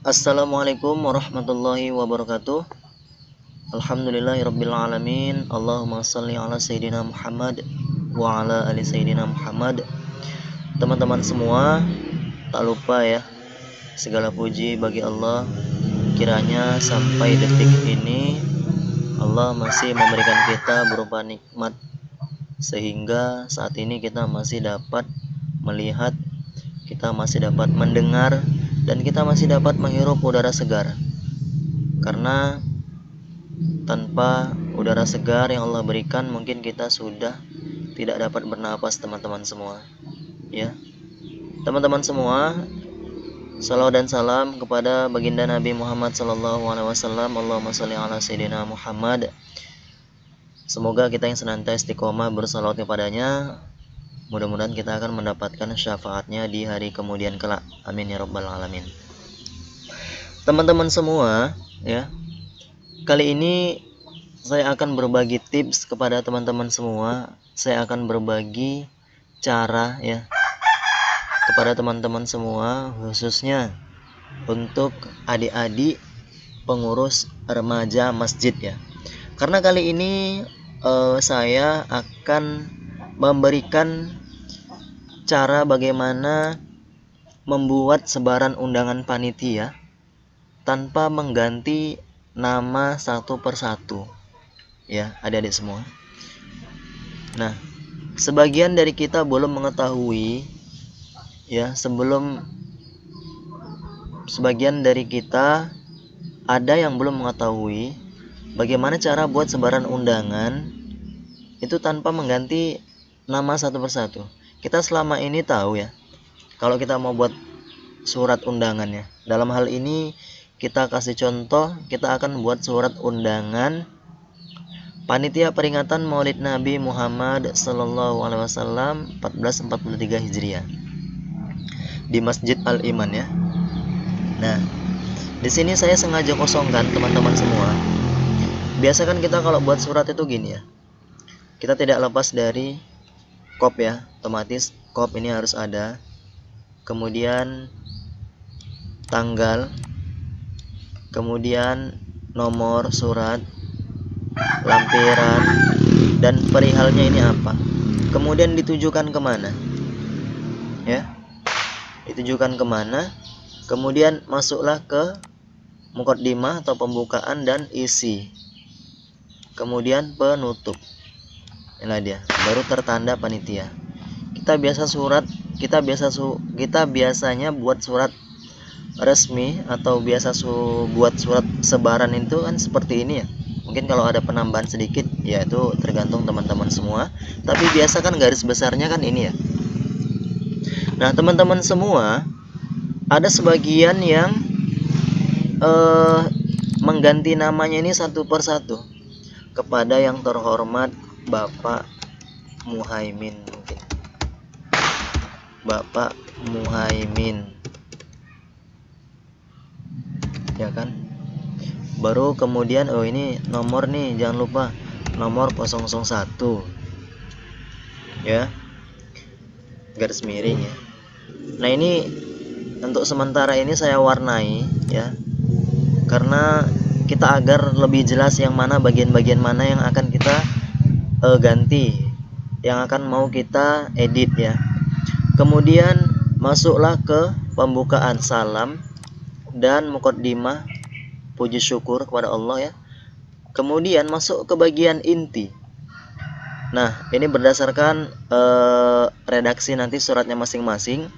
Assalamualaikum warahmatullahi wabarakatuh. Alhamdulillahirabbil alamin. Allahumma shalli ala sayyidina Muhammad wa ala ali sayyidina Muhammad. Teman-teman semua, tak lupa ya, segala puji bagi Allah. Kiranya sampai detik ini Allah masih memberikan kita berupa nikmat, sehingga saat ini kita masih dapat melihat, kita masih dapat mendengar, dan kita masih dapat menghirup udara segar. Karena tanpa udara segar yang Allah berikan, mungkin kita sudah tidak dapat bernapas, teman-teman semua. Ya, teman-teman semua, salawat dan salam kepada baginda Nabi Muhammad SAW. Allahumma sholli ala sayyidina Muhammad. Semoga kita yang senantiasa istiqomah bersalawat kepadanya. Mudah-mudahan kita akan mendapatkan syafaatnya di hari kemudian kelak. Amin ya rabbal alamin. Teman-teman semua, ya, kali ini saya akan berbagi tips kepada teman-teman semua. Saya akan berbagi cara ya kepada teman-teman semua, khususnya untuk adik-adik pengurus remaja masjid ya. Karena kali ini saya akan memberikan cara bagaimana membuat sebaran undangan panitia tanpa mengganti nama satu persatu. Ya, adik-adik semua. Nah, sebagian dari kita belum mengetahui ya, sebagian dari kita ada yang belum mengetahui bagaimana cara buat sebaran undangan itu tanpa mengganti nama satu persatu. Kita selama ini tahu ya, kalau kita mau buat surat undangannya. Dalam hal ini kita kasih contoh, kita akan buat surat undangan Panitia Peringatan Maulid Nabi Muhammad Sallallahu Alaihi Wasallam 1443 Hijriah di Masjid Al-Iman ya. Nah, di sini saya sengaja kosongkan teman-teman semua. Biasa kan kita kalau buat surat itu gini ya, kita tidak lepas dari kop ya, otomatis kop ini harus ada. Kemudian tanggal, kemudian nomor surat, lampiran, dan perihalnya ini apa, kemudian ditujukan kemana ya, ditujukan kemana, kemudian masuklah ke muqaddimah atau pembukaan dan isi, kemudian penutup. Inilah dia, baru tertanda panitia. Kita biasanya buat surat resmi atau buat surat sebaran itu kan seperti ini ya. Mungkin kalau ada penambahan sedikit ya itu tergantung teman-teman semua, tapi biasa kan garis besarnya kan ini ya. Nah, teman-teman semua, ada sebagian yang mengganti namanya ini satu persatu. Kepada yang terhormat Bapak Muhaimin, mungkin Bapak Muhaimin ya kan. Baru kemudian ini nomor nih, jangan lupa nomor 001 ya, garis miring ya. Nah, ini untuk sementara ini saya warnai ya, karena kita agar lebih jelas yang mana bagian-bagian mana yang akan kita ganti, yang akan mau kita edit ya. Kemudian masuklah ke pembukaan salam dan muqaddimah puji syukur kepada Allah ya. Kemudian masuk ke bagian inti. Nah, ini berdasarkan redaksi nanti suratnya masing-masing.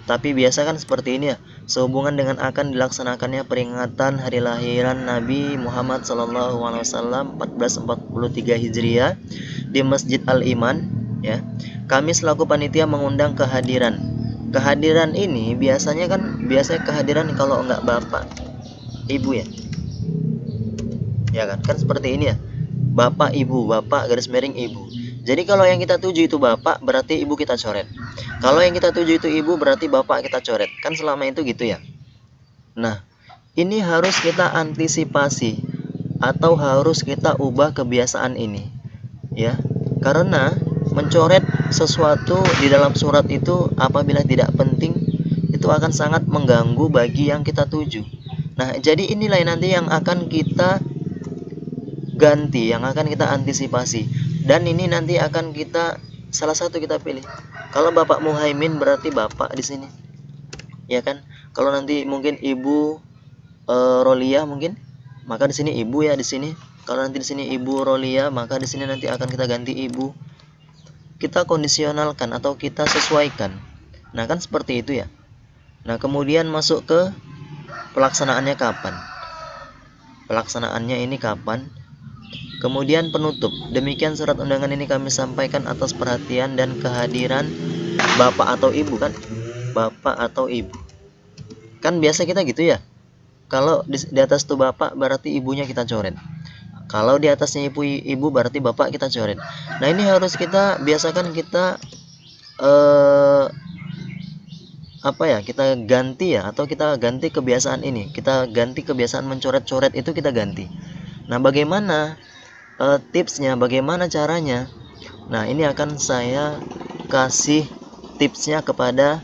Tapi biasa kan seperti ini ya, sehubungan dengan akan dilaksanakannya peringatan hari lahiran Nabi Muhammad SAW 1443 Hijriah di Masjid Al-Iman ya. Kami selaku panitia mengundang kehadiran. Kehadiran ini biasanya kehadiran kalau enggak bapak, ibu ya. Ya kan seperti ini ya. Bapak, ibu, bapak garis miring ibu. Jadi kalau yang kita tuju itu bapak, berarti ibu kita coret. Kalau yang kita tuju itu ibu, berarti bapak kita coret. Kan selama itu gitu ya. Nah, ini harus kita antisipasi atau harus kita ubah kebiasaan ini ya. Karena mencoret sesuatu di dalam surat itu apabila tidak penting, itu akan sangat mengganggu bagi yang kita tuju. Nah, jadi inilah nanti yang akan kita ganti, yang akan kita antisipasi. Dan ini nanti akan kita salah satu kita pilih. Kalau Bapak Muhaimin berarti Bapak di sini. Ya kan? Kalau nanti mungkin Ibu Rolia mungkin, maka di sini Ibu ya di sini. Kalau nanti di sini Ibu Rolia, maka di sini nanti akan kita ganti Ibu. Kita kondisionalkan atau kita sesuaikan. Nah, kan seperti itu ya. Nah, kemudian masuk ke pelaksanaannya kapan? Pelaksanaannya ini kapan? Kemudian penutup. Demikian surat undangan ini kami sampaikan atas perhatian dan kehadiran Bapak atau Ibu kan? Bapak atau Ibu. Kan biasa kita gitu ya. Kalau di atas tuh Bapak berarti ibunya kita coret. Kalau di atasnya ibu berarti Bapak kita coret. Nah, ini harus kita biasakan kita apa ya, kita ganti ya, atau kita ganti kebiasaan ini. Kita ganti kebiasaan mencoret-coret itu, kita ganti. Nah, bagaimana tipsnya, bagaimana caranya? Nah, ini akan saya kasih tipsnya kepada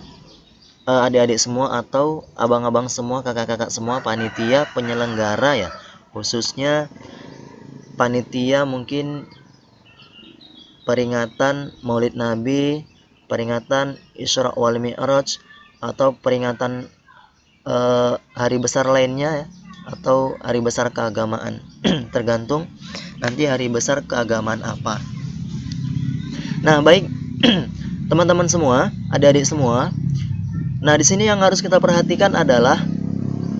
adik-adik semua atau abang-abang semua, kakak-kakak semua, panitia penyelenggara ya, khususnya panitia mungkin peringatan Maulid Nabi, peringatan Isra wal Mi'raj, atau peringatan hari besar lainnya ya, atau hari besar keagamaan. Tergantung nanti hari besar keagamaan apa. Nah, baik teman-teman semua, adik-adik semua. Nah, di sini yang harus kita perhatikan adalah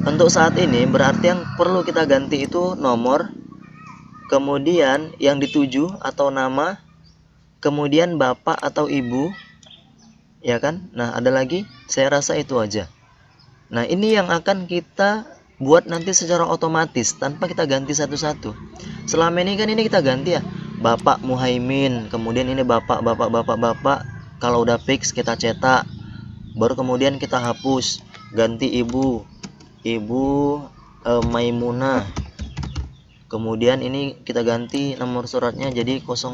untuk saat ini berarti yang perlu kita ganti itu nomor, kemudian yang dituju atau nama, kemudian Bapak atau Ibu, ya kan? Nah, ada lagi, saya rasa itu aja. Nah, ini yang akan kita buat nanti secara otomatis tanpa kita ganti satu-satu. Selama ini kan ini kita ganti ya, Bapak Muhaimin, kemudian ini Bapak. Kalau udah fix kita cetak, baru kemudian kita hapus, ganti Ibu Maimunah. Kemudian ini kita ganti nomor suratnya jadi 002.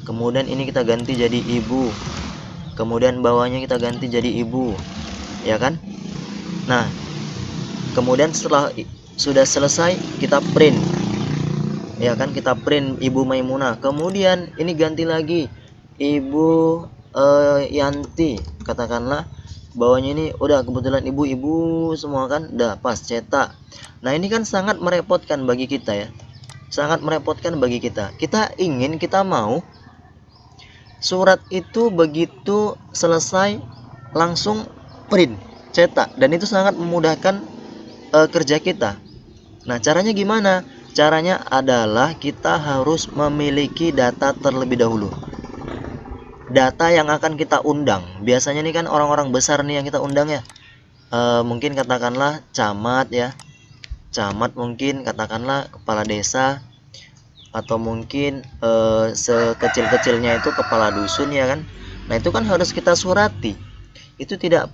Kemudian ini kita ganti jadi Ibu. Kemudian bawahnya kita ganti jadi Ibu, ya kan? Nah, kemudian setelah sudah selesai kita print, ya kan? Kita print Ibu Maimunah. Kemudian ini ganti lagi Ibu Yanti, katakanlah. Bawahnya ini udah kebetulan ibu-ibu semua kan, udah pas cetak. Nah, ini kan sangat merepotkan bagi kita ya, sangat merepotkan bagi kita. Kita mau surat itu begitu selesai langsung print, cetak, dan itu sangat memudahkan kerja kita. Nah, caranya gimana? Caranya adalah kita harus memiliki data terlebih dahulu. Data yang akan kita undang. Biasanya ini kan orang-orang besar nih yang kita undang ya. Mungkin katakanlah camat ya. Camat mungkin katakanlah kepala desa, atau mungkin sekecil-kecilnya itu kepala dusun ya kan. Nah, itu kan harus kita surati. Itu tidak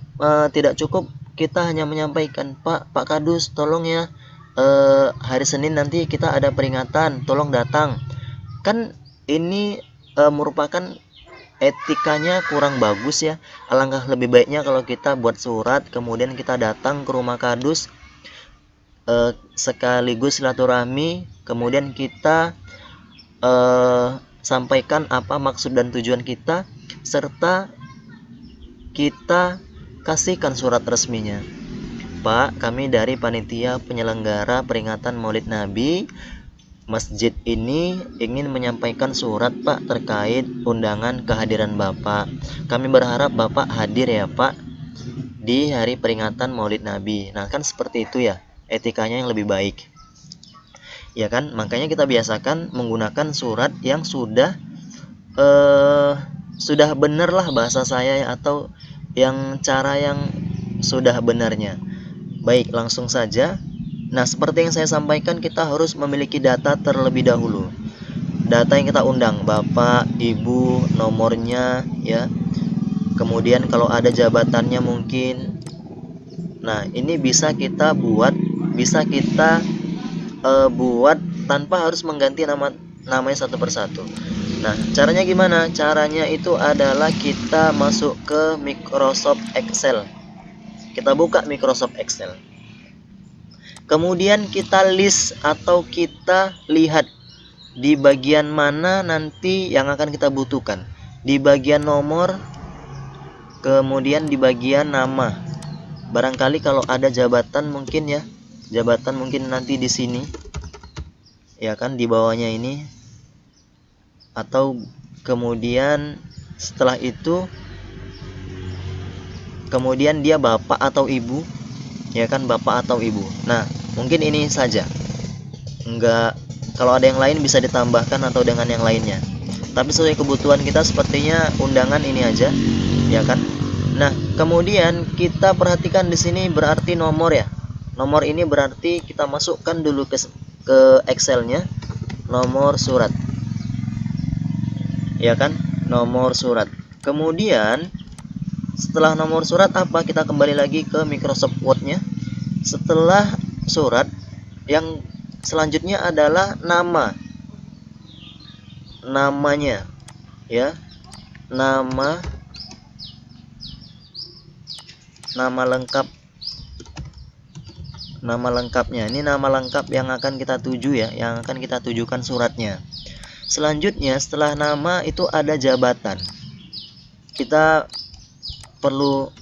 cukup kita hanya menyampaikan, Pak Kadus tolong ya, hari Senin nanti kita ada peringatan, tolong datang. Kan ini merupakan etikanya kurang bagus ya. Alangkah lebih baiknya kalau kita buat surat, kemudian kita datang ke rumah Kadus, sekaligus silaturahmi, kemudian kita sampaikan apa maksud dan tujuan kita, serta kita kasihkan surat resminya. Pak, kami dari panitia penyelenggara peringatan Maulid Nabi masjid ini ingin menyampaikan surat, Pak, terkait undangan kehadiran Bapak. Kami berharap Bapak hadir ya, Pak, di hari peringatan Maulid Nabi. Nah, kan seperti itu ya, etikanya yang lebih baik, ya kan? Makanya kita biasakan menggunakan surat yang sudah benar lah bahasa saya ya, atau yang cara yang sudah benarnya. Baik, langsung saja. Nah, seperti yang saya sampaikan, kita harus memiliki data terlebih dahulu. Data yang kita undang, Bapak, Ibu, nomornya ya. Kemudian kalau ada jabatannya mungkin. Nah, ini bisa kita buat tanpa harus mengganti namanya satu persatu. Nah, caranya gimana? Caranya itu adalah kita masuk ke Microsoft Excel. Kita buka Microsoft Excel. Kemudian kita list atau kita lihat di bagian mana nanti yang akan kita butuhkan. Di bagian nomor, kemudian di bagian nama. Barangkali kalau ada jabatan mungkin ya, jabatan mungkin nanti di sini, ya kan, di bawahnya ini. Atau kemudian setelah itu, kemudian dia bapak atau ibu, ya kan, bapak atau ibu. Nah, mungkin ini saja. Enggak, kalau ada yang lain bisa ditambahkan atau dengan yang lainnya. Tapi sesuai kebutuhan kita sepertinya undangan ini aja, ya kan? Nah, kemudian kita perhatikan di sini berarti nomor ya. Nomor ini berarti kita masukkan dulu ke Excel-nya nomor surat. Ya kan? Nomor surat. Kemudian setelah nomor surat apa? Kita kembali lagi ke Microsoft Word-nya. Setelah surat, yang selanjutnya adalah namanya, ya, nama lengkapnya. Ini nama lengkap yang akan kita tuju ya, yang akan kita tujukan suratnya. Selanjutnya setelah nama itu ada jabatan. Kita perlu,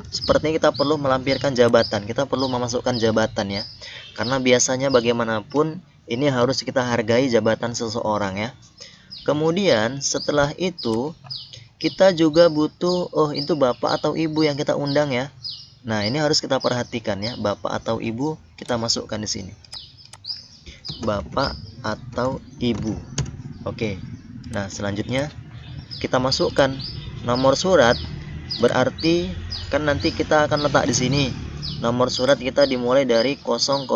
sepertinya kita perlu melampirkan jabatan, kita perlu memasukkan jabatan ya, karena biasanya bagaimanapun ini harus kita hargai jabatan seseorang ya. Kemudian setelah itu kita juga butuh, oh itu bapak atau ibu yang kita undang ya. Nah, ini harus kita perhatikan ya, bapak atau ibu kita masukkan di sini. Bapak atau ibu. Oke. Nah, selanjutnya kita masukkan nomor surat, berarti kan nanti kita akan letak di sini. Nomor surat kita dimulai dari 001.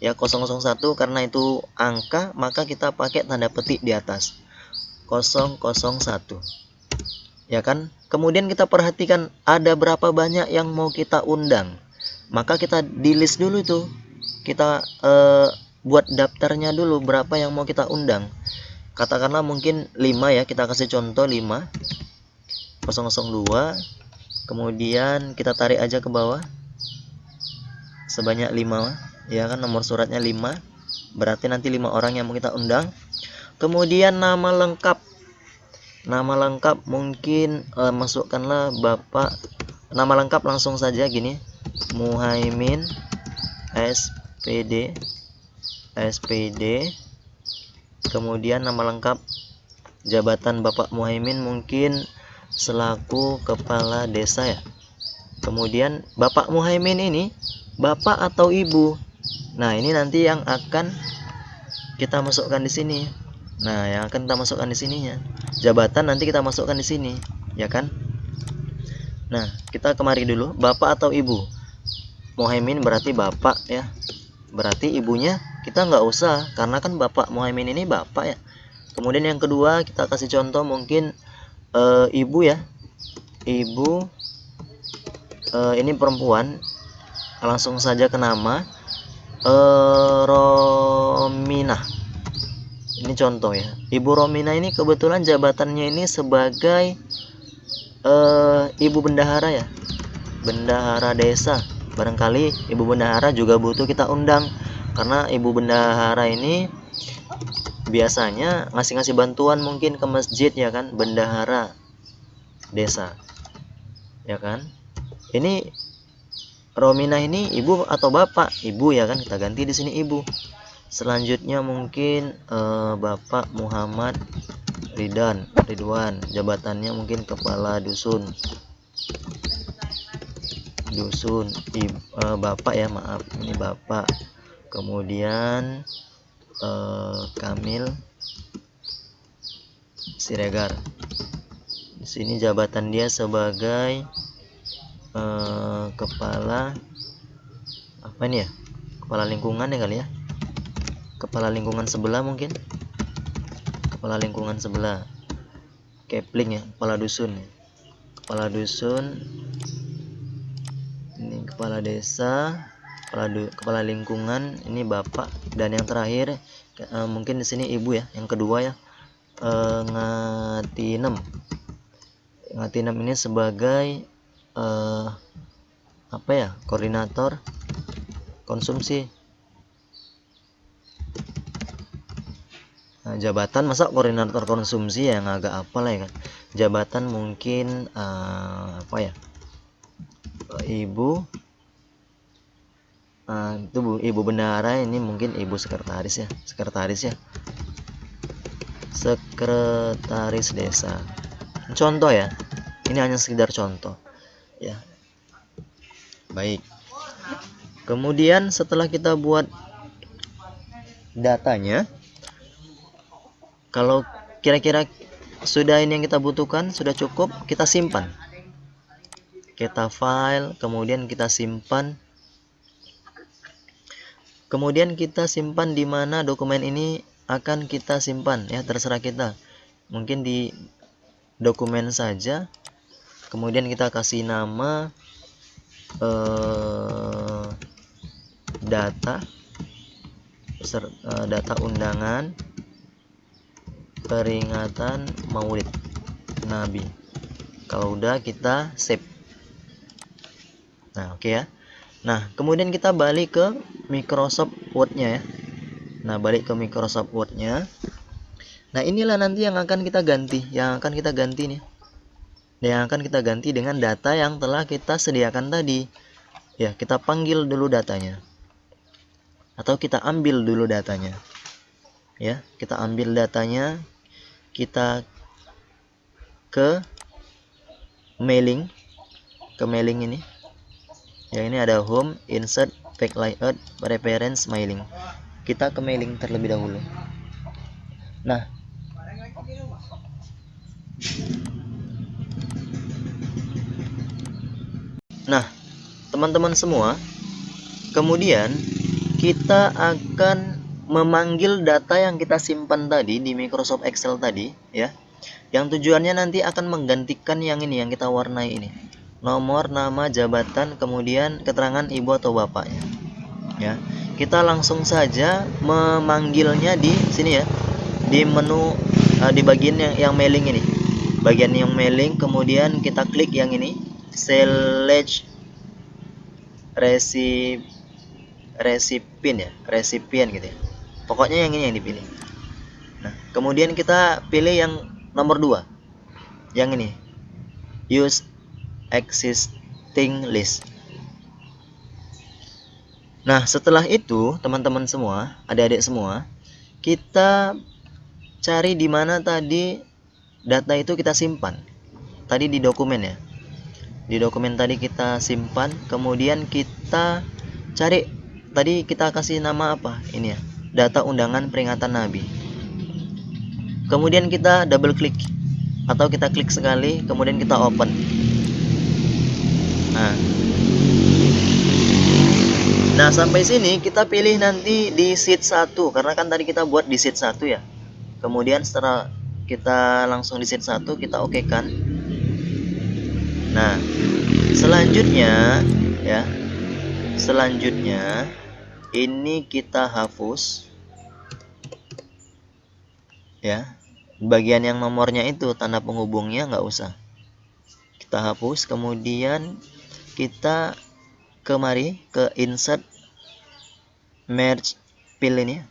Ya, 001 karena itu angka, maka kita pakai tanda petik di atas. 001. Ya kan? Kemudian kita perhatikan ada berapa banyak yang mau kita undang. Maka kita di list dulu tuh. Kita buat daftarnya dulu berapa yang mau kita undang. Katakanlah mungkin 5 ya, kita kasih contoh 5. 002. Kemudian kita tarik aja ke bawah. Sebanyak 5. Ya kan, nomor suratnya 5. Berarti nanti 5 orang yang mau kita undang. Kemudian nama lengkap. Nama lengkap mungkin masukkanlah bapak. Nama lengkap langsung saja gini. Muhaimin SPD. Kemudian nama lengkap jabatan Bapak Muhaimin mungkin selaku kepala desa ya. Kemudian Bapak Muhaimin ini bapak atau ibu. Nah, ini nanti yang akan kita masukkan di sini. Nah, yang akan kita masukkan di sininya. Jabatan nanti kita masukkan di sini, ya kan? Nah, kita kemari dulu, bapak atau ibu. Muhaimin berarti bapak ya. Berarti ibunya kita nggak usah, karena kan Bapak Muhaimin ini bapak ya. Kemudian yang kedua kita kasih contoh mungkin ibu ya. Ibu ini perempuan. Langsung saja ke nama. Rominah. Ini contoh ya. Ibu Rominah ini kebetulan jabatannya ini sebagai ibu bendahara ya. Bendahara desa. Barangkali ibu bendahara juga butuh kita undang, karena ibu bendahara ini biasanya ngasih bantuan mungkin ke masjid ya kan, bendahara desa. Ya kan? Ini Rominah ini ibu atau bapak? Ibu ya kan, kita ganti di sini ibu. Selanjutnya mungkin Bapak Muhammad Ridwan, jabatannya mungkin kepala dusun. Bapak ya, maaf, ini bapak. Kemudian Kamil Siregar. Di sini jabatan dia sebagai kepala apa ini ya? Kepala lingkungan ya kali ya. Kepala lingkungan sebelah mungkin. Kepala lingkungan sebelah. Kepling ya, kepala dusun. Kepala dusun. Ini kepala desa, kepala lingkungan, ini bapak, dan yang terakhir mungkin di sini ibu ya, yang kedua ya, Ngatinem ini sebagai apa ya, koordinator konsumsi. Nah, jabatan masa koordinator konsumsi yang agak apa lah ya kan. Jabatan mungkin apa ya, ibu, itu ibu bendahara, ini mungkin ibu sekretaris ya, sekretaris desa. Contoh ya, ini hanya sekedar contoh ya. Baik, kemudian setelah kita buat datanya, kalau kira-kira sudah ini yang kita butuhkan, sudah cukup, kita simpan. Kita file, kemudian kita simpan. Kemudian kita simpan di mana dokumen ini akan kita simpan ya, terserah kita. Mungkin di dokumen saja. Kemudian kita kasih nama data undangan peringatan Maulid Nabi. Kalau udah, kita save. Nah, oke ya. Nah, kemudian kita balik ke Microsoft Word-nya ya. Nah, balik ke Microsoft Word-nya. Nah, inilah nanti yang akan kita ganti. Yang akan kita ganti dengan data yang telah kita sediakan tadi. Ya, kita panggil dulu datanya. Atau kita ambil dulu datanya. Ya, kita ambil datanya. Kita ke mailing. Ke mailing ini. Yang ini ada home, insert, back layout, reference, mailing. Kita ke mailing terlebih dahulu. Nah, teman-teman semua, kemudian kita akan memanggil data yang kita simpan tadi di Microsoft Excel tadi ya. Yang tujuannya nanti akan menggantikan yang ini, yang kita warnai ini. Nomor, nama, jabatan, kemudian keterangan ibu atau bapaknya. Ya. Kita langsung saja memanggilnya di sini ya. Di menu di bagian yang mailing ini. Bagian yang mailing, kemudian kita klik yang ini, select resipien gitu ya. Pokoknya yang ini yang dipilih. Nah, kemudian kita pilih yang nomor 2. Yang ini. Use existing list. Nah, setelah itu, teman-teman semua, adik-adik semua, kita cari di mana tadi data itu kita simpan. Tadi di dokumen ya. Di dokumen tadi kita simpan, kemudian kita cari, tadi kita kasih nama apa? Ini ya, data undangan peringatan Nabi. Kemudian kita double klik atau kita klik sekali, kemudian kita open. Nah, sampai sini kita pilih nanti di sheet 1, karena kan tadi kita buat di sheet 1 ya. Kemudian setelah kita langsung di sheet 1, kita oke kan. Nah, selanjutnya ya. Selanjutnya ini kita hapus ya. Bagian yang nomornya itu tanda penghubungnya nggak usah. Kita hapus, kemudian kita kemari ke insert merge fill ini.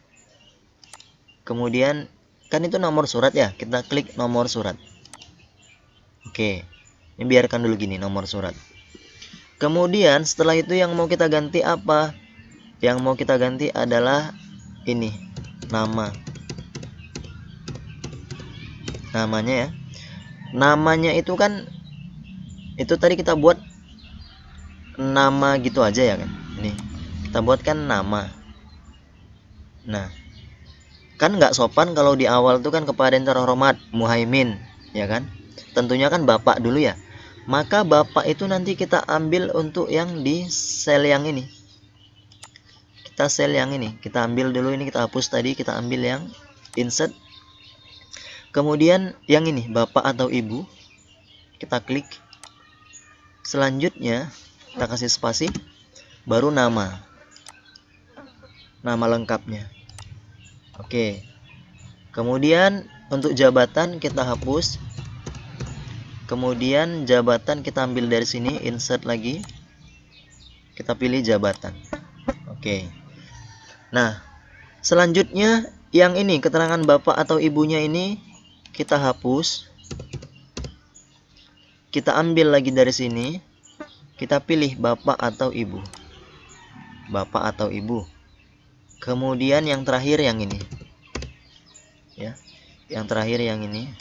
Kemudian kan itu nomor surat ya, kita klik nomor surat. Oke. Ini biarkan dulu gini, nomor surat. Kemudian setelah itu yang mau kita ganti apa? Yang mau kita ganti adalah ini, nama. Namanya ya. Namanya itu kan, itu tadi kita buat nama gitu aja ya kan. Ini kita buatkan nama. Nah, kan nggak sopan kalau di awal tuh kan kepada yang terhormat Muhaimin ya kan. Tentunya kan bapak dulu ya. Maka bapak itu nanti kita ambil untuk yang di sel yang ini. Kita sel yang ini, kita ambil dulu ini, kita hapus tadi, kita ambil yang insert. Kemudian yang ini bapak atau ibu, kita klik. Selanjutnya kita kasih spasi, baru nama lengkapnya. Oke. Kemudian untuk jabatan kita hapus. Kemudian jabatan kita ambil dari sini, insert lagi. Kita pilih jabatan. Oke. Oke. Nah, selanjutnya yang ini keterangan bapak atau ibunya ini kita hapus. Kita ambil lagi dari sini. Kita pilih bapak atau ibu. Bapak atau ibu. Kemudian yang terakhir yang ini. Ya. Yang terakhir yang ini.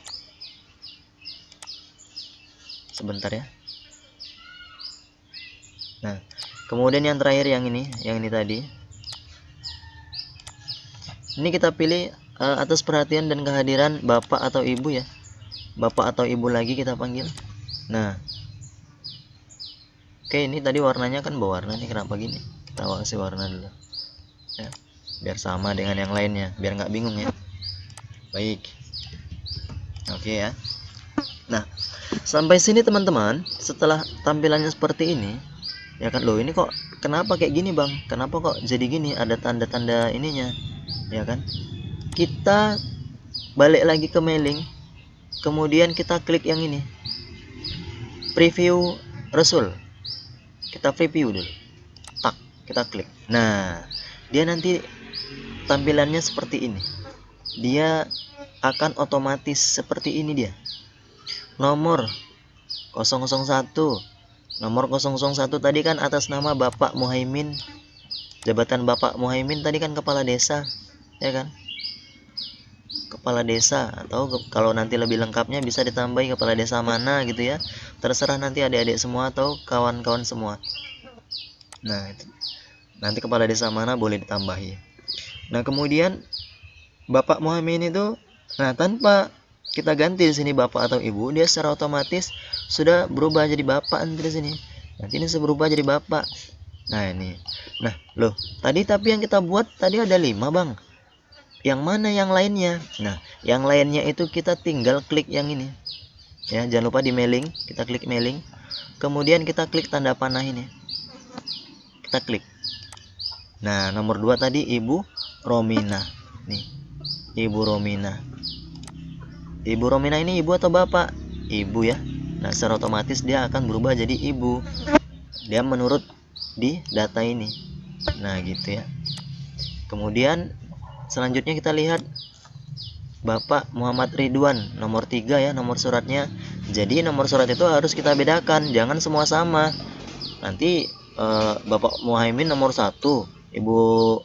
Sebentar ya. Nah, kemudian yang terakhir yang ini tadi. Ini kita pilih atas perhatian dan kehadiran bapak atau ibu ya. Bapak atau ibu lagi kita panggil. Nah, oke, ini tadi warnanya kan berwarna nih, kenapa gini? Kita kasih warna dulu ya, biar sama dengan yang lainnya, biar nggak bingung ya. Baik, oke ya. Nah, sampai sini teman-teman, setelah tampilannya seperti ini ya kan, loh ini kok kenapa kayak gini bang, kenapa kok jadi gini, ada tanda-tanda ininya ya kan. Kita balik lagi ke mailing, kemudian kita klik yang ini, preview Rasul. Kita preview dulu, tak, kita klik. Nah, dia nanti tampilannya seperti ini, dia akan otomatis seperti ini. Dia nomor 001, nomor 001 tadi kan atas nama Bapak Muhaimin, jabatan Bapak Muhaimin tadi kan kepala desa ya kan, kepala desa, atau kalau nanti lebih lengkapnya bisa ditambahi kepala desa mana gitu ya, terserah nanti adik-adik semua atau kawan-kawan semua. Nah, itu nanti kepala desa mana boleh ditambahi. Nah, kemudian Bapak Muhaimin itu, nah tanpa kita ganti di sini bapak atau ibu, dia secara otomatis sudah berubah jadi bapak nanti di sini. Nanti ini berubah jadi bapak. Nah ini, nah loh tadi tapi yang kita buat tadi ada 5 bang. Yang mana yang lainnya? Nah yang lainnya itu kita tinggal klik yang ini. Ya jangan lupa di mailing, kita klik mailing. Kemudian kita klik tanda panah ini. Kita klik. Nah nomor 2 tadi Ibu Romina. Nih, Ibu Romina. Ibu Romina ini ibu atau bapak? Ibu ya. Nah secara otomatis dia akan berubah jadi ibu, dia menurut di data ini. Nah gitu ya. Kemudian selanjutnya kita lihat Bapak Muhammad Ridwan, nomor 3 ya, nomor suratnya. Jadi nomor surat itu harus kita bedakan, jangan semua sama. Nanti Bapak Muhaimin nomor 1, Ibu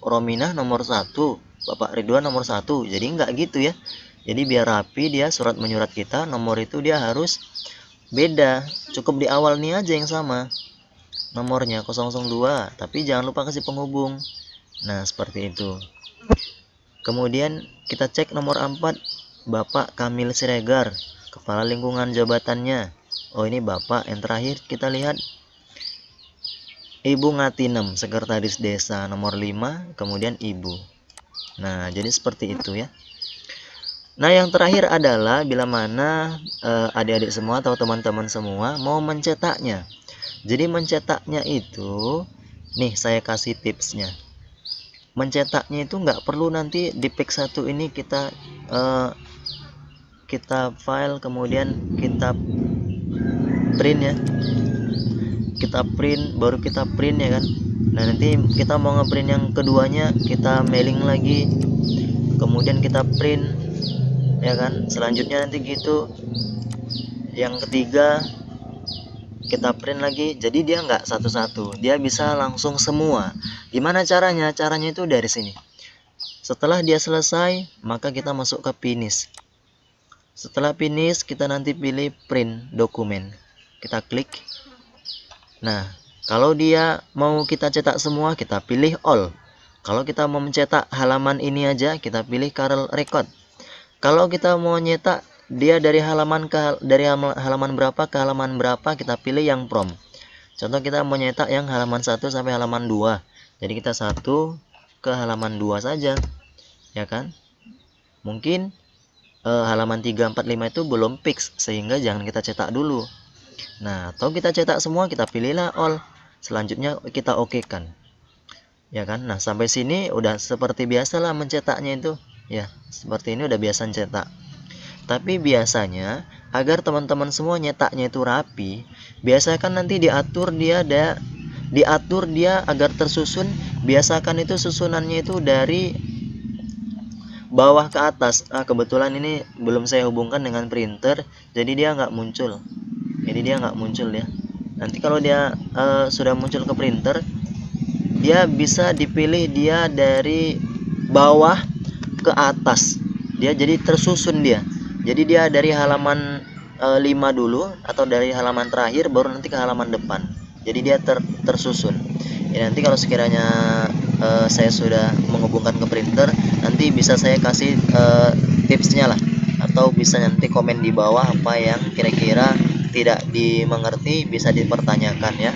Rominah nomor 1, Bapak Ridwan nomor 1. Jadi enggak gitu ya. Jadi biar rapi dia surat menyurat kita, nomor itu dia harus beda. Cukup di awal nih aja yang sama nomornya 002, tapi jangan lupa kasih penghubung. Nah seperti itu. Kemudian kita cek nomor 4, Bapak Kamil Siregar, kepala lingkungan jabatannya. Oh ini bapak. Yang terakhir kita lihat Ibu Ngatinem, sekretaris desa, nomor 5, kemudian ibu. Nah jadi seperti itu ya. Nah yang terakhir adalah bila mana adik-adik semua atau teman-teman semua mau mencetaknya. Jadi mencetaknya itu, nih saya kasih tipsnya. Mencetaknya itu nggak perlu nanti di pick 1 ini kita file, kemudian kita print ya. Kita print, baru kita print ya kan. Nah nanti kita mau ngeprint yang keduanya, kita mailing lagi, kemudian kita print ya kan, selanjutnya nanti gitu yang ketiga kita print lagi. Jadi dia nggak satu-satu, dia bisa langsung semua. Gimana caranya? Caranya itu dari sini. Setelah dia selesai, maka kita masuk ke finish. Setelah finish, kita nanti pilih print dokumen, kita klik. Nah kalau dia mau kita cetak semua, kita pilih all. Kalau kita mau mencetak halaman ini aja, kita pilih Carel Record. Kalau kita mau nyetak dia dari halaman berapa ke halaman berapa, kita pilih yang from. Contoh kita mau nyetak yang halaman 1 sampai halaman 2. Jadi kita 1 ke halaman 2 saja. Ya kan? Mungkin halaman 3, 4, 5 itu belum fix, sehingga jangan kita cetak dulu. Nah, atau kita cetak semua, kita pilihlah all. Selanjutnya kita okekan. Ya kan? Nah, sampai sini udah seperti biasalah mencetaknya itu. Ya, seperti ini udah biasa cetak. Tapi biasanya agar teman-teman semua nyetaknya itu rapi, biasanya kan nanti diatur dia ada diatur dia agar tersusun. Biasakan itu susunannya itu dari bawah ke atas. Kebetulan ini belum saya hubungkan dengan printer, jadi dia nggak muncul. Ya. Nanti kalau dia sudah muncul ke printer, dia bisa dipilih dia dari bawah ke atas. Dia jadi tersusun dia. Jadi dia dari halaman 5 dulu, atau dari halaman terakhir baru nanti ke halaman depan. Jadi dia tersusun. Ya, nanti kalau sekiranya saya sudah menghubungkan ke printer, nanti bisa saya kasih tipsnya lah, atau bisa nanti komen di bawah apa yang kira-kira tidak dimengerti, bisa dipertanyakan ya.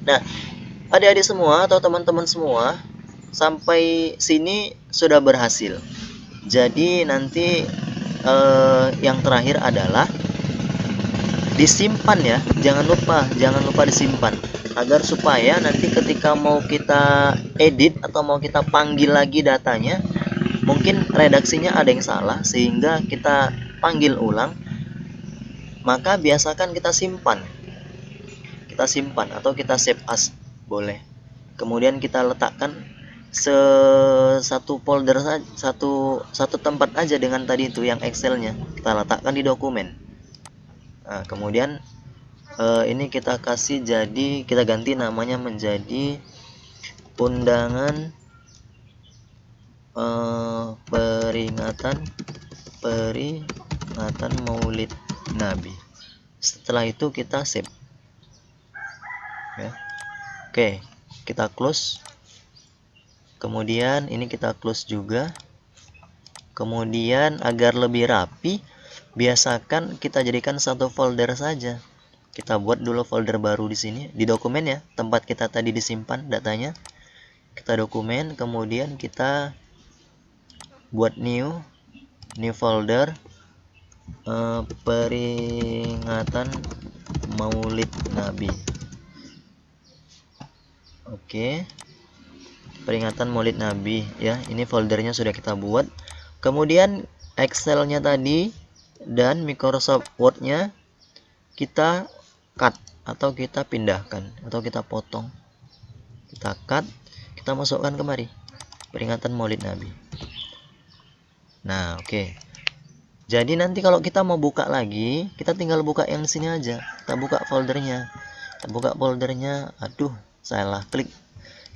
Nah, adik-adik semua atau teman-teman semua, sampai sini sudah berhasil. Jadi nanti yang terakhir adalah disimpan ya. Jangan lupa disimpan, agar supaya nanti ketika mau kita edit atau mau kita panggil lagi datanya, mungkin redaksinya ada yang salah sehingga kita panggil ulang, maka biasakan kita simpan atau kita save as, boleh. Kemudian kita letakkan satu folder saja, satu tempat aja dengan tadi itu yang Excelnya, kita letakkan di dokumen. Nah, kemudian ini kita kasih, jadi kita ganti namanya menjadi undangan peringatan Maulid Nabi. Setelah itu kita save ya. Oke, kita close. Kemudian ini kita close juga. Kemudian agar lebih rapi, biasakan kita jadikan satu folder saja. Kita buat dulu folder baru di sini, di dokumen ya, tempat kita tadi disimpan datanya. Kita dokumen, kemudian kita buat new folder peringatan Maulid Nabi. Oke, peringatan Maulid Nabi ya. Ini foldernya sudah kita buat. Kemudian Excelnya tadi dan Microsoft Word-nya kita cut atau kita pindahkan atau kita potong. Kita cut, kita masukkan kemari, peringatan Maulid Nabi. Nah, oke. Jadi nanti kalau kita mau buka lagi, kita tinggal buka yang sini aja. Kita buka foldernya. Aduh, salah klik.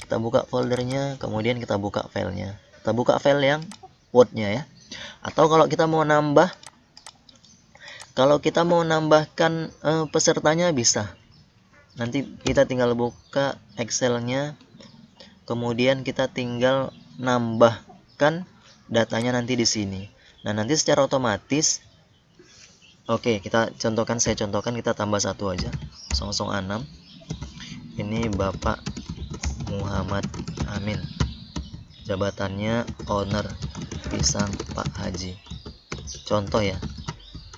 Kita buka foldernya, kemudian kita buka filenya. Kita buka file yang Word-nya ya. Atau kalau kita mau nambahkan pesertanya bisa. Nanti kita tinggal buka Excelnya, kemudian kita tinggal nambahkan datanya nanti di sini. Nah, nanti secara otomatis, oke, saya contohkan, kita tambah satu aja, 006. Ini Bapak Muhammad Amin, jabatannya owner pisang Pak Haji. Contoh ya,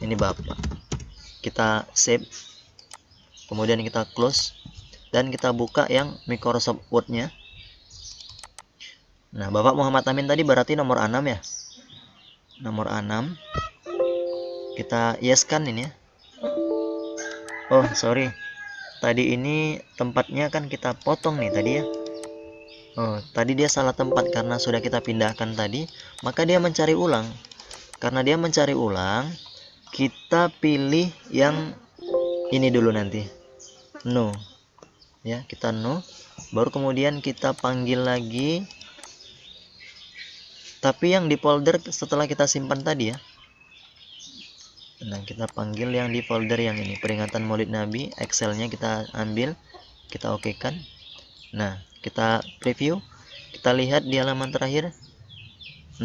ini Bapak. Kita save, kemudian kita close, dan kita buka yang Microsoft Word-nya. Nah, Bapak Muhammad Amin tadi berarti nomor 6 ya. Nomor 6. Kita yes kan ini ya. Oh, sorry. Tadi ini tempatnya kan kita potong nih tadi ya. Oh, tadi dia salah tempat karena sudah kita pindahkan tadi, maka dia mencari ulang. Karena dia mencari ulang, kita pilih yang ini dulu nanti. No. Ya, kita no. Baru kemudian kita panggil lagi. Tapi yang di folder setelah kita simpan tadi ya. Nah, kita panggil yang di folder yang ini, peringatan Maulid Nabi. Excelnya kita ambil, kita okekan. Nah, kita preview, kita lihat di halaman terakhir.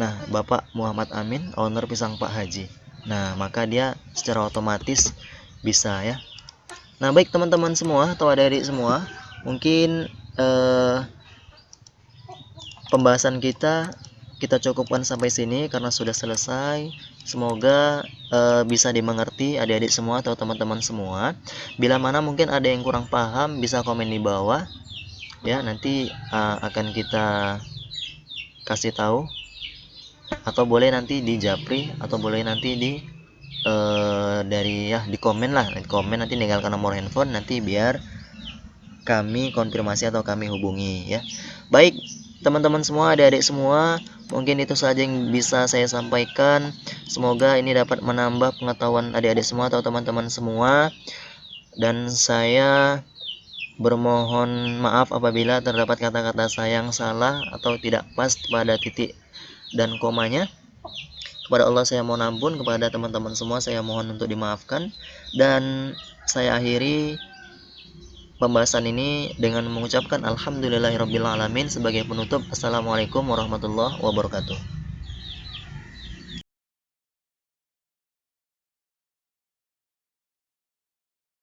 Nah, Bapak Muhammad Amin, owner pisang Pak Haji. Nah, maka dia secara otomatis bisa ya. Nah, baik teman-teman semua atau adik-adik semua, mungkin pembahasan kita cukupkan sampai sini karena sudah selesai. Semoga bisa dimengerti adik-adik semua atau teman-teman semua. Bila mana mungkin ada yang kurang paham, bisa komen di bawah ya, nanti akan kita kasih tahu, atau boleh nanti di japri, atau boleh nanti di dari ya di komen lah, di komen nanti tinggalkan nomor handphone, nanti biar kami konfirmasi atau kami hubungi ya. Baik teman-teman semua, adik-adik semua, mungkin itu saja yang bisa saya sampaikan. Semoga ini dapat menambah pengetahuan adik-adik semua atau teman-teman semua, dan saya bermohon maaf apabila terdapat kata-kata saya yang salah atau tidak pas pada titik dan komanya. Kepada Allah saya mohon ampun, kepada teman-teman semua saya mohon untuk dimaafkan, dan saya akhiri pembahasan ini dengan mengucapkan alhamdulillahirabbil alamin sebagai penutup. Assalamualaikum warahmatullahi wabarakatuh.